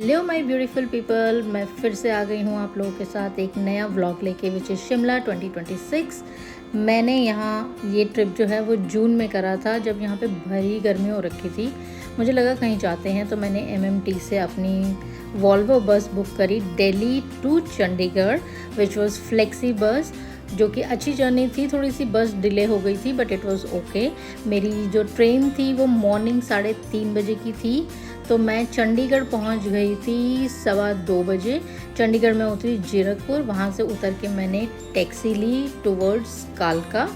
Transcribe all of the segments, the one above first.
Hello my beautiful people, मैं फिर से आ गई हूँ आप लोगों के साथ एक नया व्लॉग लेके विच इज़ शिमला 2026। मैंने यहाँ ये ट्रिप जो है वो जून में करा था, जब यहाँ पे भरी गर्मी हो रखी थी। मुझे लगा कहीं जाते हैं, तो मैंने MMT से अपनी वॉल्वो बस बुक करी Delhi to Chandigarh, which was flexi bus, जो कि अच्छी जर्नी थी। थोड़ी सी बस डिले हो गई थी बट इट वाज ओके। मेरी जो ट्रेन थी वो मॉर्निंग 3:30 बजे की थी, तो मैं चंडीगढ़ पहुंच गई थी 2:15 बजे। चंडीगढ़ में उतरी जीरकपुर, वहां से उतर के मैंने टैक्सी ली टुवर्ड्स कालका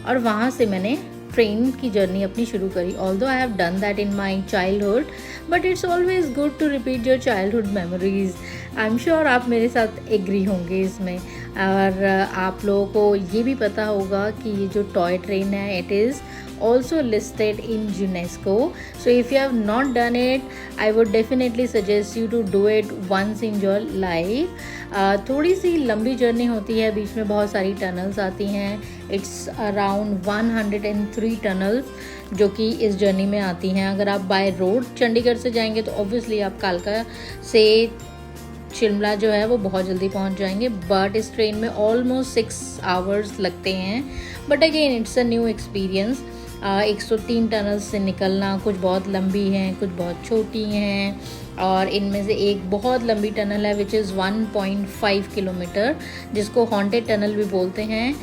और वहां से मैंने ट्रेन की जर्नी अपनी शुरू करी। Although I have done that in my childhood, but it's always good to repeat your childhood memories. I am sure आप मेरे साथ एग्री होंगे इसमें। और आप लोगों को ये भी पता होगा कि ये जो टॉय ट्रेन है, it is also listed in UNESCO. So if you have not done it, I would definitely suggest you to do it once in your life. थोड़ी सी लंबी जर्नी होती है, बीच में बहुत सारी टनल्स आती हैं। इट्स अराउंड 103 टनल्स जो कि इस जर्नी में आती हैं। अगर आप बाय रोड चंडीगढ़ से जाएंगे तो ऑब्वियसली आप कालका से शिमला जो है वो बहुत जल्दी पहुंच जाएंगे, बट इस ट्रेन में ऑलमोस्ट 6 आवर्स लगते हैं। But again it's a new experience. 103 tunnels से निकलना, कुछ बहुत लंबी हैं, कुछ बहुत छोटी हैं, और इनमें से एक बहुत लंबी टनल है विच इज़ 1.5 किलोमीटर, जिसको हॉन्टेड टनल भी बोलते हैं,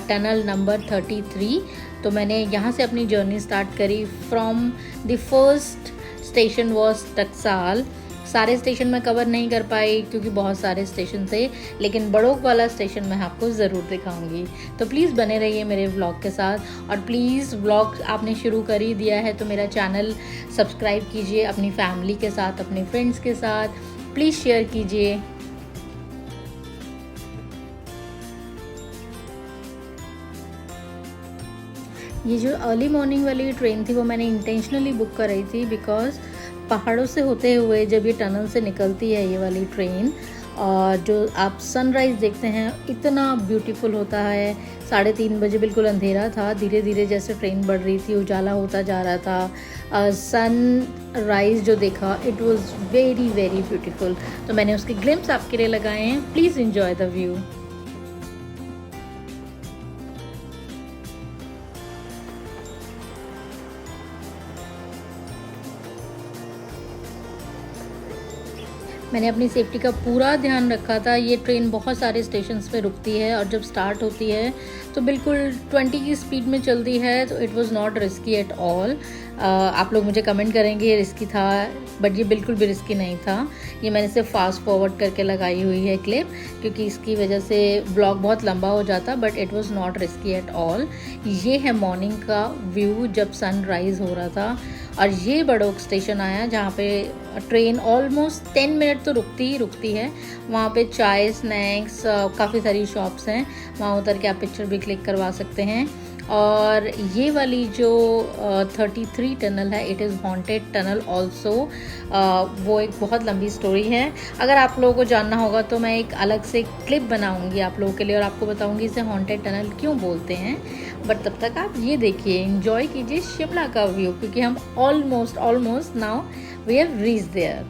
टनल नंबर 33। तो मैंने यहाँ से अपनी जर्नी स्टार्ट करी from the first station was टकसाल। सारे स्टेशन मैं कवर नहीं कर पाई क्योंकि बहुत सारे स्टेशन थे, लेकिन बड़ोक वाला स्टेशन मैं आपको ज़रूर दिखाऊंगी। तो प्लीज़ बने रहिए मेरे व्लॉग के साथ, और प्लीज़ व्लॉग आपने शुरू कर ही दिया है तो मेरा चैनल सब्सक्राइब कीजिए अपनी फैमिली के साथ, अपने फ्रेंड्स के साथ, प्लीज़ शेयर कीजिए। ये जो अर्ली मॉर्निंग वाली ट्रेन थी वो मैंने इंटेंशनली बुक कराई थी, बिकॉज पहाड़ों से होते हुए जब ये टनल से निकलती है ये वाली ट्रेन, और जो आप सनराइज़ देखते हैं इतना ब्यूटीफुल होता है। 3:30 बजे बिल्कुल अंधेरा था, धीरे धीरे जैसे ट्रेन बढ़ रही थी उजाला होता जा रहा था। सनराइज़ जो देखा, it was very very beautiful. तो मैंने उसके ग्लिम्स आपके लिए लगाए हैं, प्लीज़ एंजॉय द व्यू। मैंने अपनी सेफ्टी का पूरा ध्यान रखा था। ये ट्रेन बहुत सारे स्टेशंस पे रुकती है और जब स्टार्ट होती है तो बिल्कुल 20 की स्पीड में चलती है, तो it was not risky at all. आप लोग मुझे कमेंट करेंगे ये रिस्की था, बट ये बिल्कुल भी रिस्की नहीं था। ये मैंने सिर्फ फास्ट फॉरवर्ड करके लगाई हुई है क्लिप, क्योंकि इसकी वजह से ब्लॉग बहुत लंबा हो जाता, but it was not risky at all. ये है मॉर्निंग का व्यू जब सनराइज़ हो रहा था, और ये बड़ोक स्टेशन आया जहाँ पे ट्रेन ऑलमोस्ट 10 मिनट तो रुकती ही रुकती है। वहाँ पे चाय, स्नैक्स, काफ़ी सारी शॉप्स हैं, वहाँ उतर के आप पिक्चर भी क्लिक करवा सकते हैं। और ये वाली जो 33 टनल है, it is haunted tunnel also. वो एक बहुत लंबी स्टोरी है। अगर आप लोगों को जानना होगा तो मैं एक अलग से क्लिप बनाऊंगी आप लोगों के लिए, और आपको बताऊंगी इसे हॉन्टेड टनल क्यों बोलते हैं। बट तब तक आप ये देखिए, एंजॉय कीजिए शिमला का व्यू, क्योंकि हम almost now we have reached there.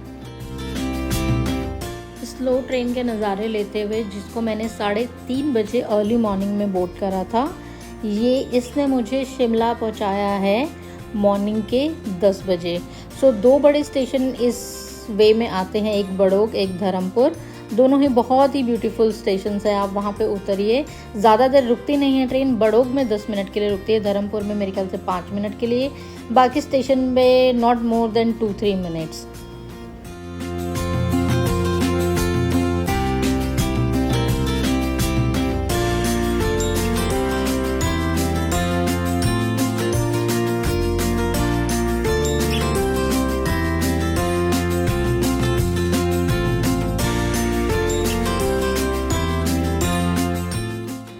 Slow train के नज़ारे लेते हुए, जिसको मैंने 3:30 बजे अर्ली मॉर्निंग में बोर्ड करा था, ये इसने मुझे शिमला पहुंचाया है मॉर्निंग के 10 बजे। सो 2 बड़े स्टेशन इस वे में आते हैं, एक बड़ोक, एक धर्मपुर। दोनों ही बहुत ही ब्यूटीफुल स्टेशंस हैं। आप वहाँ पे उतरिए। ज़्यादा देर रुकती नहीं है ट्रेन। बड़ोक में 10 मिनट के लिए रुकती है, धर्मपुर में मेरे ख्याल से 5 मिनट के लिए, बाकी स्टेशन में नॉट मोर देन 2-3 मिनट्स।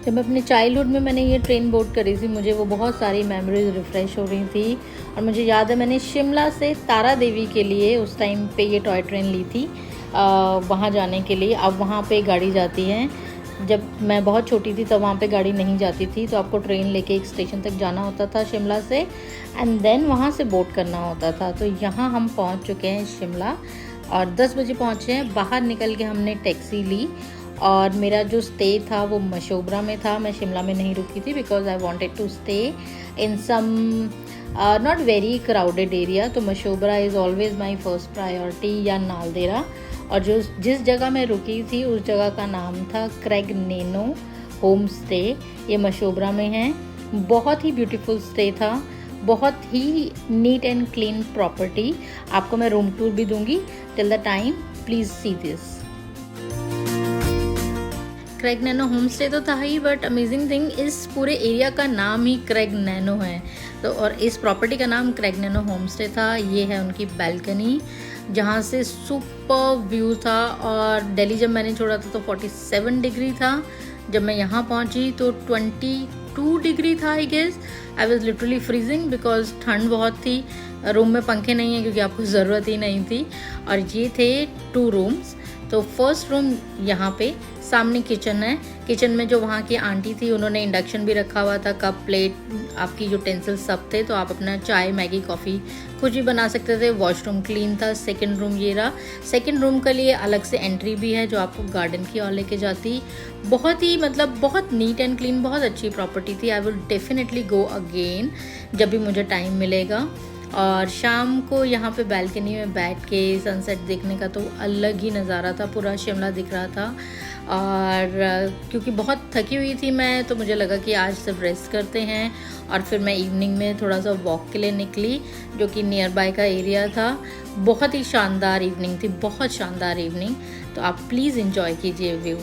जब अपने चाइल्डहुड में मैंने ये ट्रेन बोर्ड करी थी, मुझे वो बहुत सारी मेमोरीज रिफ़्रेश हो रही थी। और मुझे याद है मैंने शिमला से तारा देवी के लिए उस टाइम पे ये टॉय ट्रेन ली थी, वहाँ जाने के लिए। अब वहाँ पे गाड़ी जाती है। जब मैं बहुत छोटी थी तब वहाँ पे गाड़ी नहीं जाती थी, तो आपको ट्रेन लेके एक स्टेशन तक जाना होता था शिमला से, एंड देन वहाँ से बोट करना होता था। तो यहाँ हम पहुँच चुके हैं शिमला, और 10 बजे पहुँचे हैं। बाहर निकल के हमने टैक्सी ली और मेरा जो स्टे था वो मशोबरा में था। मैं शिमला में नहीं रुकी थी because I wanted to stay in some not very crowded area. तो Mashobra is always my first priority या नालदेहरा। और जिस जगह मैं रुकी थी उस जगह का नाम था क्रैग नैनो होम स्टे। ये मशोबरा में है। बहुत ही ब्यूटीफुल स्टे था, बहुत ही नीट एंड क्लीन प्रॉपर्टी। आपको मैं रूम टूर भी दूंगी। Till the time please see this. Craig nano home stay तो था ही, बट अमेजिंग थिंग इस पूरे एरिया का नाम ही क्रैग नैनो है। तो और इस प्रॉपर्टी का नाम क्रैग नैनो होम स्टे था। ये है उनकी बालकनी जहाँ से सुपर व्यू था। और दिल्ली जब मैंने छोड़ा था तो 47 डिग्री था। जब मैं यहाँ पहुँची तो 22 डिग्री था I guess. I was literally freezing because ठंड बहुत थी। रूम में पंखे नहीं है क्योंकि आपको ज़रूरत ही नहीं थी। और ये थे 2 रूम्स। तो फर्स्ट रूम यहाँ पे सामने किचन है। किचन में जो वहाँ की आंटी थी उन्होंने इंडक्शन भी रखा हुआ था, कप प्लेट आपकी यूटेंसिल सब थे। तो आप अपना चाय मैगी कॉफ़ी कुछ भी बना सकते थे। वॉशरूम क्लीन था। सेकंड रूम ये रहा। सेकंड रूम के लिए अलग से एंट्री भी है जो आपको गार्डन की ओर लेके जाती। बहुत ही मतलब बहुत नीट एंड क्लीन, बहुत अच्छी प्रॉपर्टी थी। I will definitely go again जब भी मुझे टाइम मिलेगा। और शाम को यहाँ पे बालकनी में बैठ के सनसेट देखने का तो अलग ही नज़ारा था। पूरा शिमला दिख रहा था। और क्योंकि बहुत थकी हुई थी मैं, तो मुझे लगा कि आज सिर्फ रेस्ट करते हैं। और फिर मैं इवनिंग में थोड़ा सा वॉक के लिए निकली जो कि नियर बाय का एरिया था। बहुत ही शानदार इवनिंग थी, बहुत शानदार इवनिंग। तो आप प्लीज़ इंजॉय कीजिए व्यू।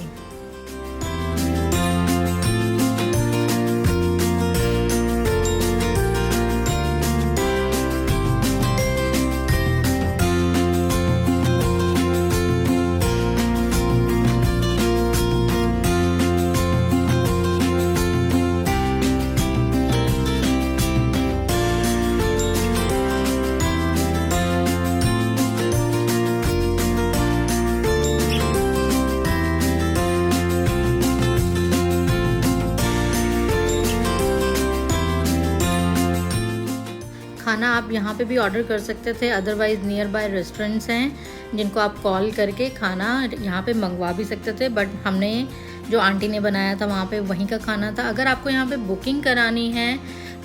खाना आप यहाँ पे भी ऑर्डर कर सकते थे, अदरवाइज़ नियर बाय रेस्टोरेंट्स हैं जिनको आप कॉल करके खाना यहाँ पे मंगवा भी सकते थे। बट हमने जो आंटी ने बनाया था वहाँ पे वहीं का खाना था। अगर आपको यहाँ पे बुकिंग करानी है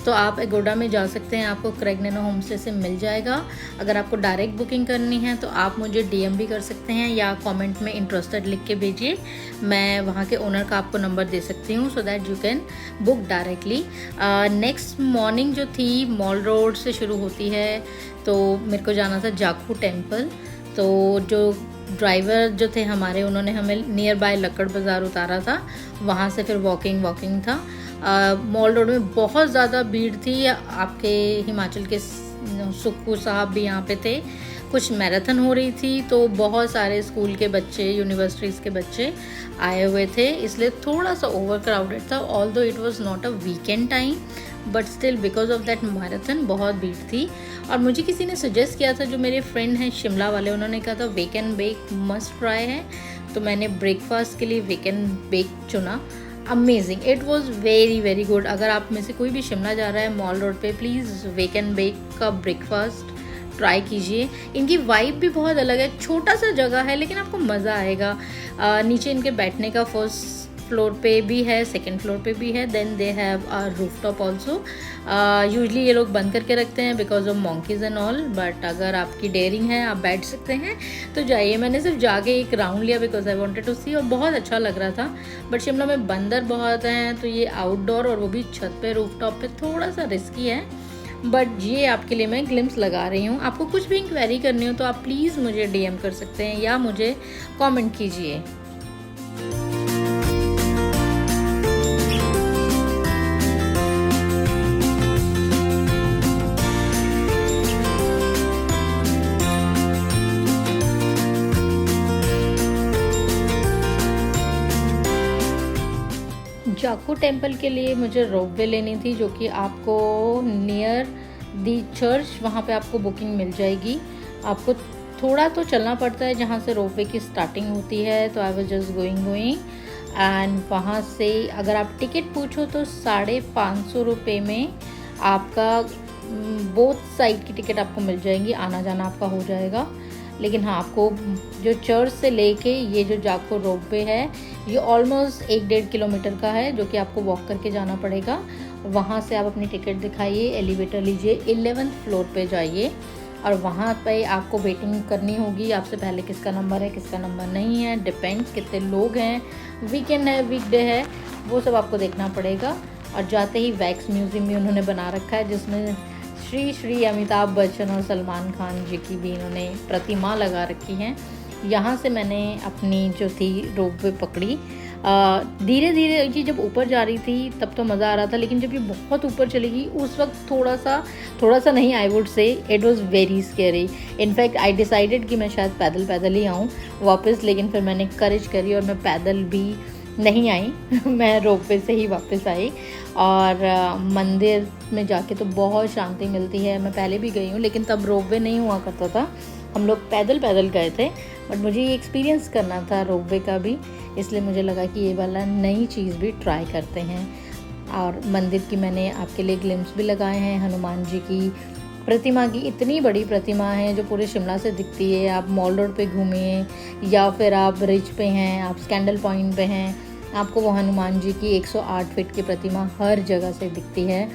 तो आप एगोडा में जा सकते हैं, आपको क्रैग नैनो होम स्टे से मिल जाएगा। अगर आपको डायरेक्ट बुकिंग करनी है तो आप मुझे डीएम भी कर सकते हैं या कमेंट में इंटरेस्टेड लिख के भेजिए। मैं वहाँ के ओनर का आपको नंबर दे सकती हूँ so that you can book directly. Next morning जो थी मॉल रोड से शुरू होती है, तो मेरे को जाना था जाखू टेम्पल। तो जो ड्राइवर जो थे हमारे, उन्होंने हमें नियर बाय लक्कड़ बाज़ार उतारा था। वहाँ से फिर वॉकिंग था। मॉल रोड में बहुत ज़्यादा भीड़ थी। आपके हिमाचल के सुक्खू साहब भी यहाँ पे थे। कुछ मैराथन हो रही थी तो बहुत सारे स्कूल के बच्चे, यूनिवर्सिटीज़ के बच्चे आए हुए थे, इसलिए थोड़ा सा ओवर क्राउडेड था। Although it was not a weekend time, but still because of that marathon बहुत भीड़ थी। और मुझे किसी ने सजेस्ट किया था, जो मेरे फ्रेंड हैं शिमला वाले, उन्होंने कहा था वेक एंड बेक मस्ट ट्राई है। तो मैंने ब्रेकफास्ट के लिए वेक एंड बेक चुना। Amazing, it was very very good. अगर आप में से कोई भी शिमला जा रहा है मॉल रोड पे, प्लीज़ वेक एंड बेक का ब्रेकफास्ट ट्राई कीजिए। इनकी वाइब भी बहुत अलग है। छोटा सा जगह है लेकिन आपको मज़ा आएगा। नीचे इनके बैठने का फर्स्ट फ्लोर पे भी है, सेकंड फ्लोर पे भी है। Then they have a roof top also. Usually ये लोग बंद करके रखते हैं because of monkeys and all, but अगर आपकी डेयरिंग है, आप बैठ सकते हैं तो जाइए। मैंने सिर्फ जाके एक राउंड लिया बिकॉज आई वांटेड टू सी, और बहुत अच्छा लग रहा था। बट शिमला में बंदर बहुत हैं, तो ये आउटडोर और वो भी छत पे रूफ टॉप पे थोड़ा सा रिस्की है। बट ये आपके लिए मैं ग्लिम्स लगा रही हूँ। आपको कुछ भी इंक्वायरी करनी हो तो आप प्लीज़ मुझे डीएम कर सकते हैं या मुझे कमेंट कीजिए। जाखू टेम्पल के लिए मुझे रोपवे लेनी थी, जो कि आपको नियर दी चर्च वहाँ पे आपको बुकिंग मिल जाएगी। आपको थोड़ा तो चलना पड़ता है जहाँ से रोपवे की स्टार्टिंग होती है। तो I was just going and वहाँ से अगर आप टिकट पूछो तो 550 रुपये में आपका बोथ साइड की टिकट आपको मिल जाएंगी, आना जाना आपका हो जाएगा। लेकिन हाँ, आपको जो चर्च से लेके ये जो जाखो रोपवे है ये ऑलमोस्ट 1-1.5 किलोमीटर का है, जो कि आपको वॉक करके जाना पड़ेगा। वहाँ से आप अपनी टिकट दिखाइए, एलिवेटर लीजिए, 11th फ्लोर पे जाइए और वहाँ पे आपको वेटिंग करनी होगी। आपसे पहले किसका नंबर है, किसका नंबर नहीं है, डिपेंड्स कितने लोग हैं, वीकेंड है, वीकडे है, वो सब आपको देखना पड़ेगा। और जाते ही वैक्स म्यूज़ियम भी उन्होंने बना रखा है, जिसमें श्री अमिताभ बच्चन और सलमान खान जी की भी इन्होंने प्रतिमा लगा रखी हैं। यहाँ से मैंने अपनी जो थी रोपवे पकड़ी। धीरे धीरे ये जब ऊपर जा रही थी तब तो मज़ा आ रहा था, लेकिन जब ये बहुत ऊपर चली गई उस वक्त थोड़ा सा नहीं, I would say it was very scary. In fact I decided कि मैं शायद पैदल ही आऊँ वापस, लेकिन फिर मैंने करेज करी और मैं पैदल भी नहीं आई मैं रोपवे से ही वापस आई। और मंदिर में जाके तो बहुत शांति मिलती है। मैं पहले भी गई हूँ, लेकिन तब रोपवे नहीं हुआ करता था, हम लोग पैदल गए थे। बट मुझे ये एक्सपीरियंस करना था रोपवे का भी, इसलिए मुझे लगा कि ये वाला नई चीज़ भी ट्राई करते हैं। और मंदिर की मैंने आपके लिए ग्लिम्स भी लगाए हैं। हनुमान जी की प्रतिमा की इतनी बड़ी प्रतिमा है जो पूरे शिमला से दिखती है। आप मॉल रोड पे घूमिए या फिर आप रिज पे हैं, आप स्कैंडल पॉइंट पे हैं, आपको वो हनुमान जी की 108 फीट की प्रतिमा हर जगह से दिखती है।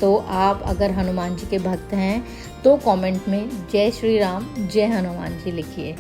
तो आप अगर हनुमान जी के भक्त हैं तो कमेंट में जय श्री राम, जय हनुमान जी लिखिए।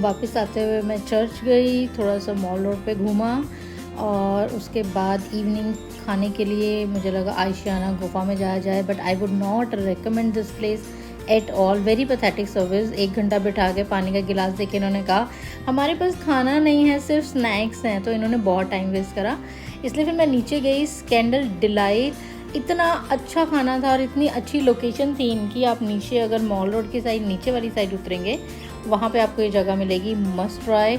वापस आते हुए मैं चर्च गई, थोड़ा सा मॉल रोड पे घूमा और उसके बाद इवनिंग खाने के लिए मुझे लगा आशियाना गुफा में जाया जाए। But I would not recommend this place at all. Very pathetic service. 1 घंटा बिठा के पानी का गिलास देके इन्होंने कहा हमारे पास खाना नहीं है, सिर्फ स्नैक्स हैं। तो इन्होंने बहुत टाइम वेस्ट करा, इसलिए फिर मैं नीचे गई। कैंडल डिलाइट, इतना अच्छा खाना था और इतनी अच्छी लोकेशन थी इनकी। आप नीचे अगर मॉल रोड की साइड, नीचे वाली साइड उतरेंगे, वहाँ पे आपको ये जगह मिलेगी, मस्ट ट्राई।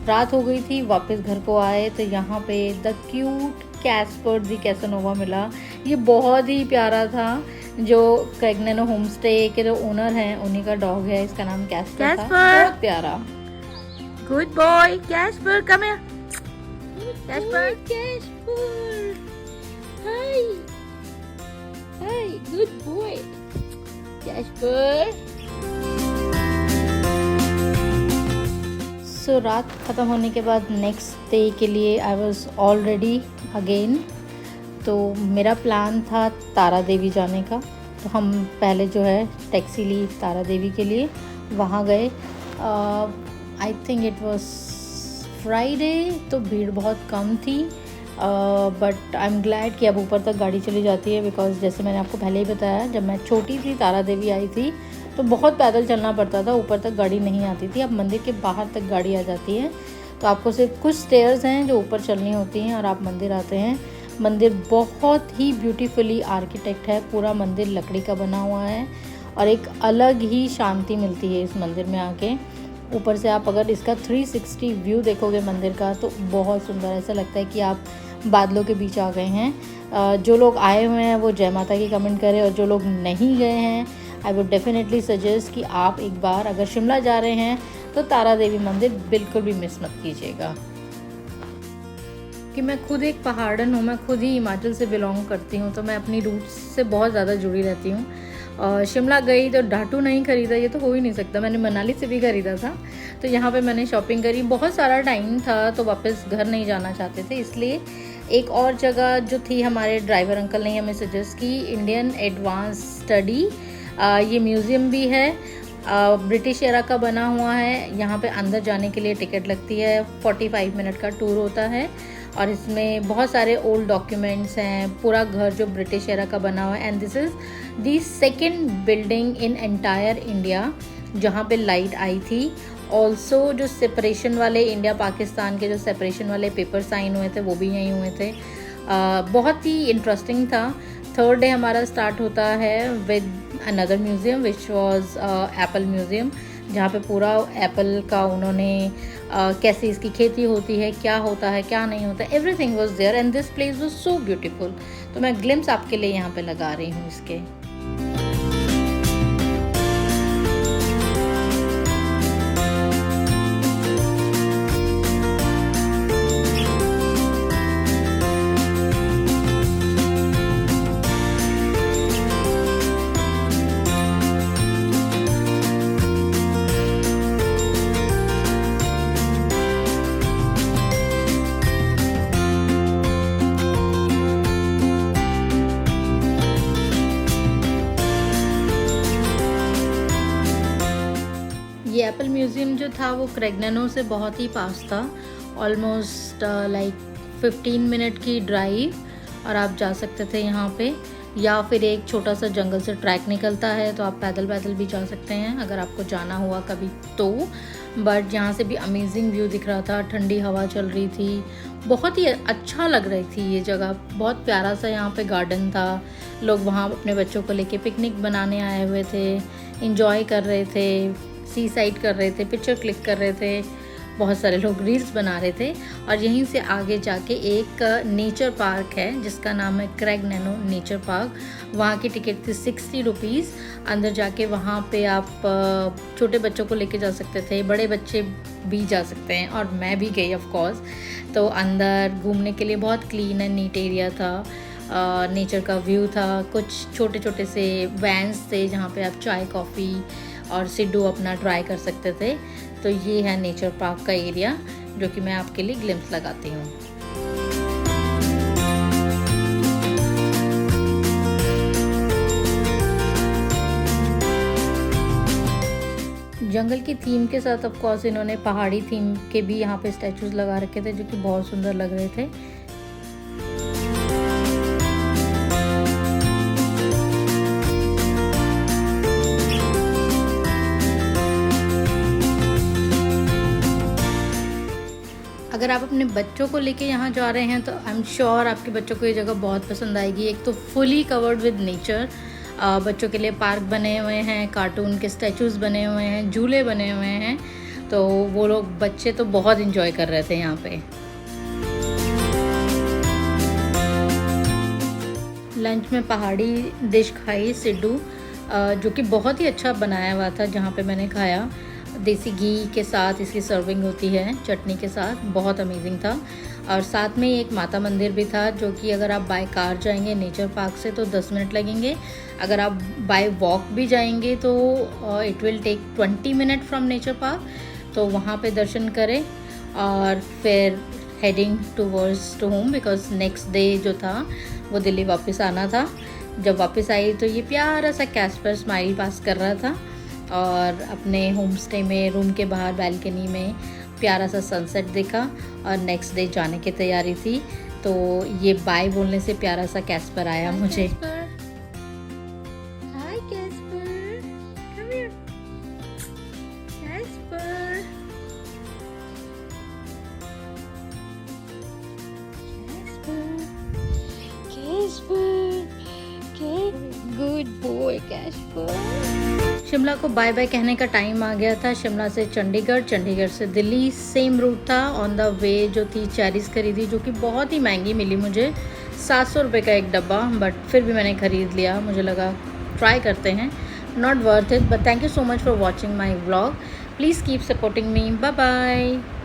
रात हो गई थी, वापस घर को आए तो यहाँ पे the cute Caspar the Casanova मिला। ये बहुत ही प्यारा था। जो क्रेगनेनो होम स्टे के जो ओनर हैं उन्हीं का डॉग है, इसका नाम कैस्पर था। बहुत प्यारा। Good boy Casper, come here Casper. Hi hi, good boy Casper. So रात ख़त्म होने के बाद नेक्स्ट डे के लिए I was already again. तो मेरा प्लान था तारा देवी जाने का, तो हम पहले जो है टैक्सी ली तारा देवी के लिए, वहाँ गए। I think it was Friday, तो भीड़ बहुत कम थी। बट आई एम ग्लैड कि अब ऊपर तक गाड़ी चली जाती है, बिकॉज जैसे मैंने आपको पहले ही बताया, जब मैं छोटी थी तारा देवी आई थी तो बहुत पैदल चलना पड़ता था, ऊपर तक गाड़ी नहीं आती थी। अब मंदिर के बाहर तक गाड़ी आ जाती है, तो आपको सिर्फ कुछ स्टेयर्स हैं जो ऊपर चलनी होती हैं और आप मंदिर आते हैं। मंदिर बहुत ही ब्यूटीफुली आर्किटेक्ट है, पूरा मंदिर लकड़ी का बना हुआ है और एक अलग ही शांति मिलती है इस मंदिर में आके। ऊपर से आप अगर इसका 360 व्यू देखोगे मंदिर का तो बहुत सुंदर, ऐसा लगता है कि आप बादलों के बीच आ गए हैं। जो लोग आए हुए हैं वो जय माता की कमेंट करें, और जो लोग नहीं गए हैं आई वुड डेफिनेटली सजेस्ट कि आप एक बार अगर शिमला जा रहे हैं तो तारा देवी मंदिर बिल्कुल भी मिस मत कीजिएगा। कि मैं खुद एक पहाड़न हूँ, मैं खुद ही हिमाचल से बिलोंग करती हूँ, तो मैं अपनी रूट्स से बहुत ज़्यादा जुड़ी रहती हूँ। शिमला गई तो डाटू नहीं ख़रीदा, ये तो हो ही नहीं सकता। मैंने मनाली से भी ख़रीदा था, तो यहाँ पे मैंने शॉपिंग करी। बहुत सारा टाइम था तो वापस घर नहीं जाना चाहते थे, इसलिए एक और जगह जो थी हमारे ड्राइवर अंकल ने हमें सजेस्ट की, इंडियन एडवांस स्टडी। ये म्यूज़ियम भी है, ब्रिटिश एरा का बना हुआ है। यहाँ पे अंदर जाने के लिए टिकट लगती है, 45 मिनट का टूर होता है और इसमें बहुत सारे ओल्ड डॉक्यूमेंट्स हैं। पूरा घर जो ब्रिटिश एरा का बना हुआ है, and this is the second building in entire India जहाँ पे लाइट आई थी। ऑल्सो जो सेपरेशन वाले इंडिया पाकिस्तान के जो सेपरेशन वाले पेपर साइन हुए थे वो भी यहीं हुए थे। बहुत ही इंटरेस्टिंग था। थर्ड डे हमारा स्टार्ट होता है with another museum which was Apple museum, जहाँ पे पूरा एप्पल का उन्होंने कैसे इसकी खेती होती है, क्या होता है क्या नहीं होता, everything was there and this place was so beautiful. तो मैं ग्लिम्स आपके लिए यहाँ पे लगा रही हूँ इसके। ये एप्पल म्यूज़ियम जो था वो क्रेगनानो से बहुत ही पास था, ऑलमोस्ट लाइक 15 मिनट की ड्राइव, और आप जा सकते थे यहाँ पे, या फिर एक छोटा सा जंगल से ट्रैक निकलता है तो आप पैदल पैदल भी जा सकते हैं अगर आपको जाना हुआ कभी तो। बट यहाँ से भी अमेजिंग व्यू दिख रहा था, ठंडी हवा चल रही थी, बहुत ही अच्छा लग रही थी ये जगह। बहुत प्यारा सा यहाँ पे गार्डन था, लोग वहाँ अपने बच्चों को लेके पिकनिक बनाने आए हुए थे, इंजॉय कर रहे थे, सी साइड कर रहे थे, पिक्चर क्लिक कर रहे थे, बहुत सारे लोग रील्स बना रहे थे। और यहीं से आगे जाके एक नेचर पार्क है जिसका नाम है क्रेगनानो नेचर पार्क। वहाँ की टिकट थी 60 रुपीज़। अंदर जाके वहाँ पे आप छोटे बच्चों को लेके जा सकते थे, बड़े बच्चे भी जा सकते हैं, और मैं भी गई ऑफ कोर्स। तो अंदर घूमने के लिए बहुत क्लीन एंड नीट एरिया था, नेचर का व्यू था, कुछ छोटे छोटे से वैन्स थे जहाँ पे आप चाय कॉफ़ी और सिड्डू अपना ट्राई कर सकते थे। तो ये है नेचर पार्क का एरिया जो कि मैं आपके लिए ग्लिम्स लगाती हूँ। जंगल की थीम के साथ ऑफ कोर्स इन्होंने पहाड़ी थीम के भी यहाँ पे स्टैचूज लगा रखे थे जो कि बहुत सुंदर लग रहे थे। अगर आप अपने बच्चों को लेके यहाँ जा रहे हैं तो आई एम श्योर आपके बच्चों को ये जगह बहुत पसंद आएगी। एक तो फुली कवर्ड विद नेचर, बच्चों के लिए पार्क बने हुए हैं, कार्टून के स्टैचूज़ बने हुए हैं, झूले बने हुए हैं, तो वो लोग बच्चे तो बहुत इन्जॉय कर रहे थे यहाँ पे। लंच में पहाड़ी डिश खाई सिड्डू, जो कि बहुत ही अच्छा बनाया हुआ था। जहाँ पे मैंने खाया देसी घी के साथ इसकी सर्विंग होती है चटनी के साथ, बहुत अमेजिंग था। और साथ में एक माता मंदिर भी था जो कि अगर आप बाय कार जाएंगे नेचर पार्क से तो 10 मिनट लगेंगे, अगर आप बाय वॉक भी जाएंगे तो it will take 20 minute from nature park. तो वहाँ पे दर्शन करें और फिर heading towards to home, because next day जो था वो दिल्ली वापस आना था। जब वापस आई तो ये प्यारा सा कैस्पर स्माइल पास कर रहा था और अपने होम स्टे में रूम के बाहर बालकनी में प्यारा सा सनसेट देखा और नेक्स्ट डे जाने की तैयारी थी। तो ये बाय बोलने से प्यारा सा कैस्पर आया मुझे। Hi Casper, come here Casper, good boy Casper. Shimla को बाय बाय कहने का टाइम आ गया था। शिमला से चंडीगढ़, चंडीगढ़ से दिल्ली, सेम रूट था। ऑन द वे जो थी चेरीज़ खरीदी जो कि बहुत ही महंगी मिली मुझे, 700 रुपये का एक डब्बा, बट फिर भी मैंने ख़रीद लिया। मुझे लगा ट्राई करते हैं, not worth it, but thank you so much for watching my vlog. Please keep supporting me. Bye bye.